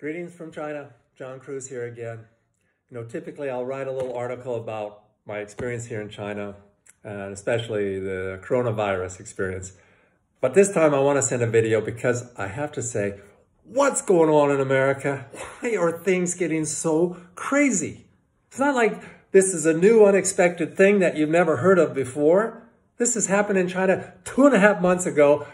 Greetings from China. John Cruz here again. Typically I'll write a little article about my experience here in China, and especially the coronavirus experience. But this time I want to send a video because I have to say, what's going on in America? Why are things getting so crazy? It's not like this is a new unexpected thing that you've never heard of before. This has happened in China 2.5 months ago.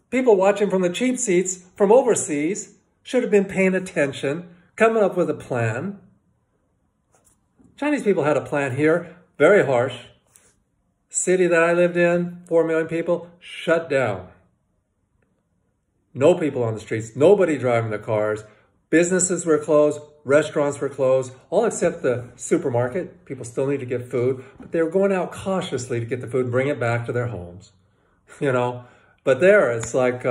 People watching from the cheap seats from overseas should have been paying attention, coming up with a plan. Chinese people had a plan here, very harsh. City that I lived in, 4 million people, shut down. No people on the streets, nobody driving the cars. Businesses were closed, restaurants were closed, all except the supermarket. People still need to get food, but they were going out cautiously to get the food and bring it back to their homes. But there, it's like,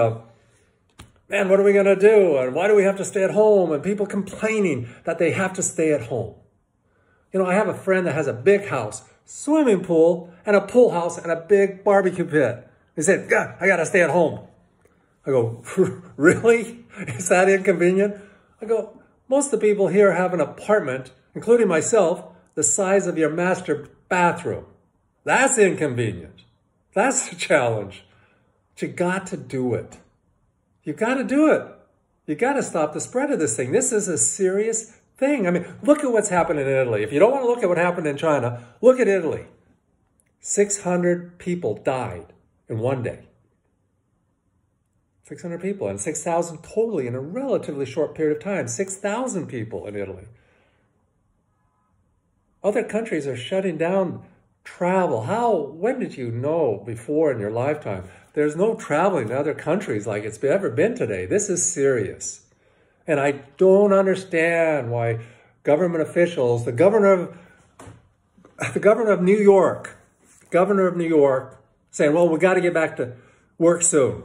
man, what are we going to do? And why do we have to stay at home? And people complaining that they have to stay at home. I have a friend that has a big house, swimming pool, and a pool house, and a big barbecue pit. He said, God, I got to stay at home. I go, really? Is that inconvenient? I go, most of the people here have an apartment, including myself, the size of your master bathroom. That's inconvenient. That's a challenge. But you got to do it. You got to do it. You got to stop the spread of this thing. This is a serious thing. I mean, look at what's happened in Italy. If you don't want to look at what happened in China, look at Italy. 600 people died in one day. 600 people and 6,000 totally in a relatively short period of time. 6,000 people in Italy. Other countries are shutting down travel. When did you know before in your lifetime? There's no traveling to other countries like it's ever been today. This is serious. And I don't understand why government officials, the governor of New York, saying, well, we got to get back to work soon.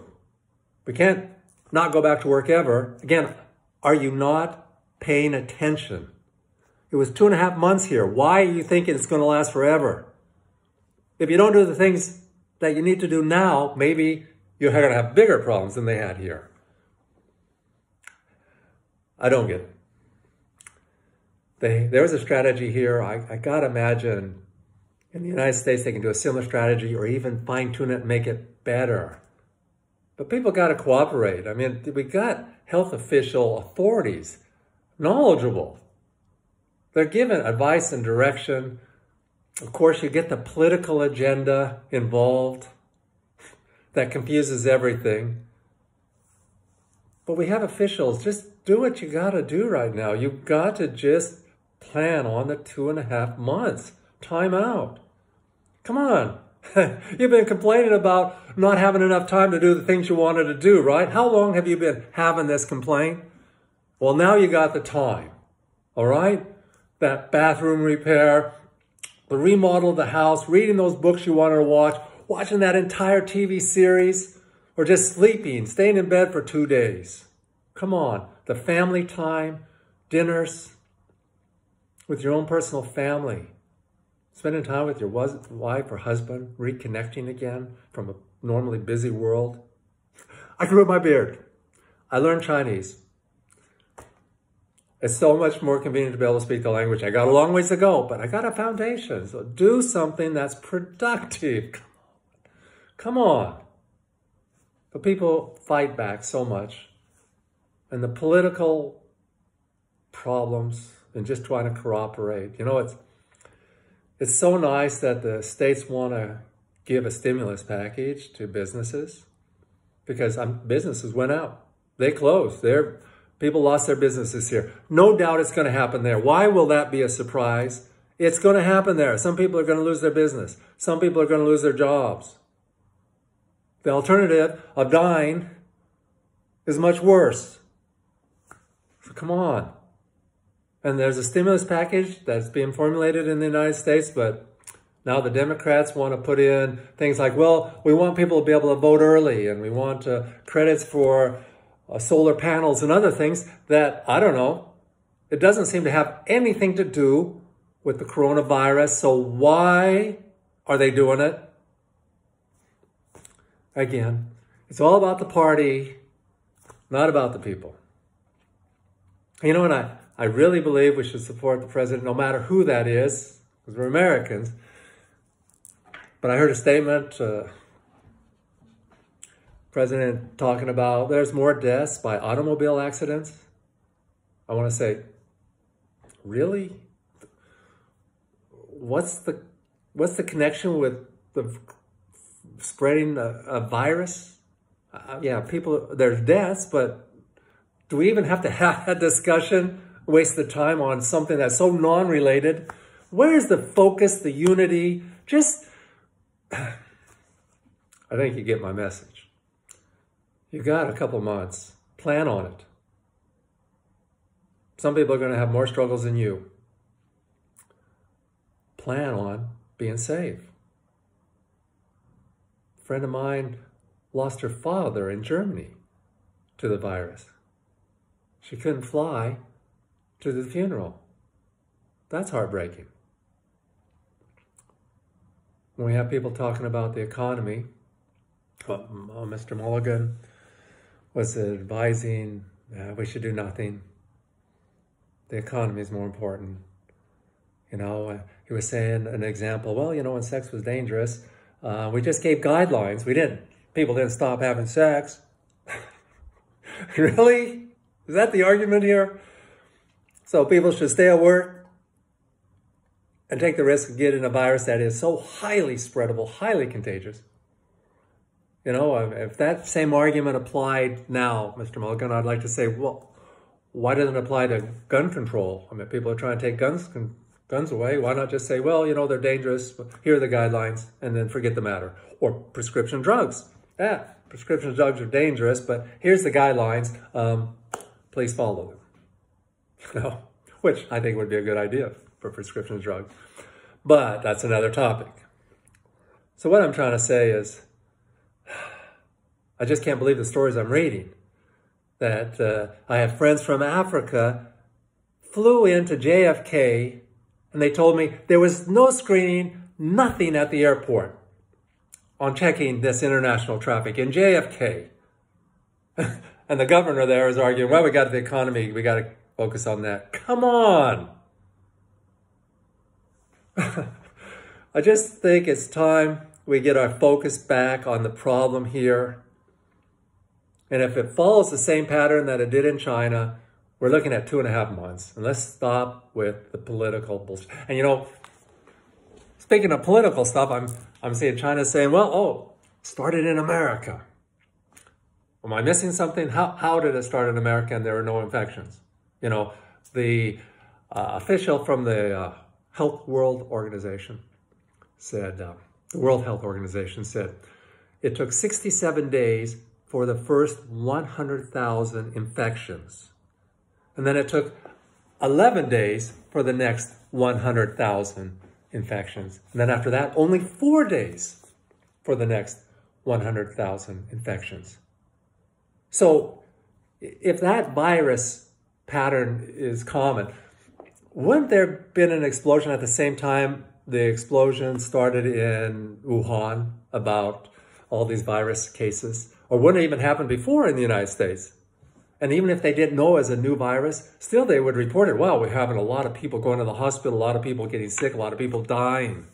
We can't not go back to work ever. Again, are you not paying attention? It was 2.5 months here. Why are you thinking it's going to last forever? If you don't do the things that you need to do now, maybe you're going to have bigger problems than they had here. I don't get it. There's a strategy here. I got to imagine in the United States they can do a similar strategy or even fine-tune it and make it better. But people got to cooperate. I mean, we got health official authorities, knowledgeable. They're given advice and direction. Of course, you get the political agenda involved. That confuses everything. But we have officials. Just do what you got to do right now. You've got to just plan on the 2.5 months. Time out. Come on. You've been complaining about not having enough time to do the things you wanted to do, right? How long have you been having this complaint? Well, now you got the time. All right? That bathroom repair, the remodel of the house, reading those books you wanted to watch, watching that entire TV series, or just sleeping, staying in bed for 2 days. Come on, the family time, dinners with your own personal family, spending time with your wife or husband, reconnecting again from a normally busy world. I grew my beard. I learned Chinese. It's so much more convenient to be able to speak the language. I got a long ways to go, but I got a foundation. So do something that's productive. Come on. But people fight back so much. And the political problems and just trying to cooperate. It's so nice that the states want to give a stimulus package to businesses because businesses went out. They closed. People lost their businesses here. No doubt it's going to happen there. Why will that be a surprise? It's going to happen there. Some people are going to lose their business. Some people are going to lose their jobs. The alternative of dying is much worse. So come on. And there's a stimulus package that's being formulated in the United States, but now the Democrats want to put in things like, well, we want people to be able to vote early, and we want credits for solar panels and other things that, I don't know, it doesn't seem to have anything to do with the coronavirus. So why are they doing it? Again, it's all about the party, not about the people. You know, and I really believe we should support the president, no matter who that is, because we're Americans. But I heard a statement, president talking about there's more deaths by automobile accidents. I want to say, really? What's the connection with the spreading a virus? Yeah, there's deaths, but do we even have to have that discussion, waste the time on something that's so non-related? Where's the focus, the unity? I think you get my message. You got a couple months. Plan on it. Some people are going to have more struggles than you. Plan on being safe. A friend of mine lost her father in Germany to the virus. She couldn't fly to the funeral. That's heartbreaking. When we have people talking about the economy, Mr. Mulligan was advising we should do nothing. The economy is more important. You know, he was saying an example, well, you know, when sex was dangerous, we just gave guidelines. People didn't stop having sex. Really? Is that the argument here? So people should stay at work and take the risk of getting a virus that is so highly spreadable, highly contagious. You know, if that same argument applied now, Mr. Mulligan, I'd like to say, well, why doesn't it apply to gun control? I mean, people are trying to take guns away. Why not just say, well, you know, they're dangerous, but here are the guidelines, and then forget the matter. Or prescription drugs. Yeah, prescription drugs are dangerous, but here's the guidelines. Please follow them. You know, which I think would be a good idea for prescription drugs. But that's another topic. So what I'm trying to say is, I just can't believe the stories I'm reading. That I have friends from Africa flew into JFK and they told me there was no screening, nothing at the airport on checking this international traffic in JFK. And the governor there is arguing, well, we got the economy, we got to focus on that. Come on. I just think it's time we get our focus back on the problem here. And if it follows the same pattern that it did in China, we're looking at 2.5 months. And let's stop with the political bullshit. And you know, speaking of political stuff, I'm seeing China saying, well, started in America. Am I missing something? How did it start in America and there were no infections? You know, the official from the Health World Organization said, the World Health Organization said, it took 67 days for the first 100,000 infections. And then it took 11 days for the next 100,000 infections. And then after that, only 4 days for the next 100,000 infections. So if that virus pattern is common, wouldn't there have been an explosion at the same time the explosion started in Wuhan about all these virus cases? Or wouldn't it even happen before in the United States? And even if they didn't know as a new virus, still they would report it. Wow, we're having a lot of people going to the hospital, a lot of people getting sick, a lot of people dying.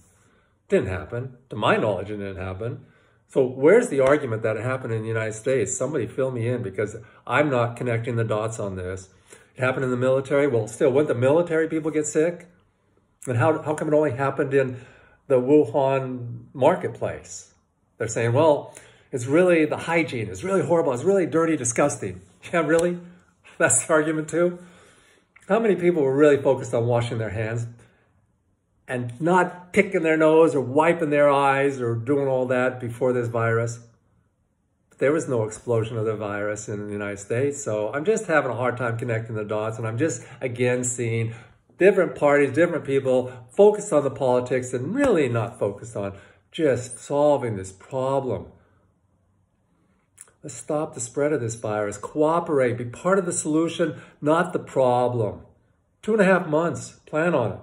Didn't happen. To my knowledge, it didn't happen. So where's the argument that it happened in the United States? Somebody fill me in because I'm not connecting the dots on this. It happened in the military. Well, still, wouldn't the military people get sick? And how come it only happened in the Wuhan marketplace? They're saying, well, it's really the hygiene. It's really horrible. It's really dirty, disgusting. Yeah, really? That's the argument too? How many people were really focused on washing their hands and not picking their nose or wiping their eyes or doing all that before this virus? But there was no explosion of the virus in the United States. So I'm just having a hard time connecting the dots. And I'm just, again, seeing different parties, different people focused on the politics and really not focused on just solving this problem. Let's stop the spread of this virus. Cooperate. Be part of the solution, not the problem. 2.5 months. Plan on it.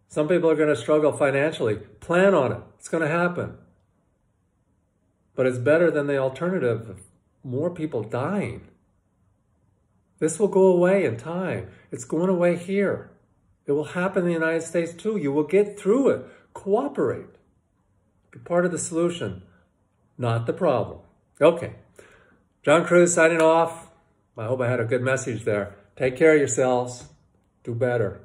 Some people are going to struggle financially. Plan on it. It's going to happen. But it's better than the alternative of more people dying. This will go away in time. It's going away here. It will happen in the United States too. You will get through it. Cooperate. Be part of the solution, not the problem. Okay. John Cruz signing off. I hope I had a good message there. Take care of yourselves. Do better.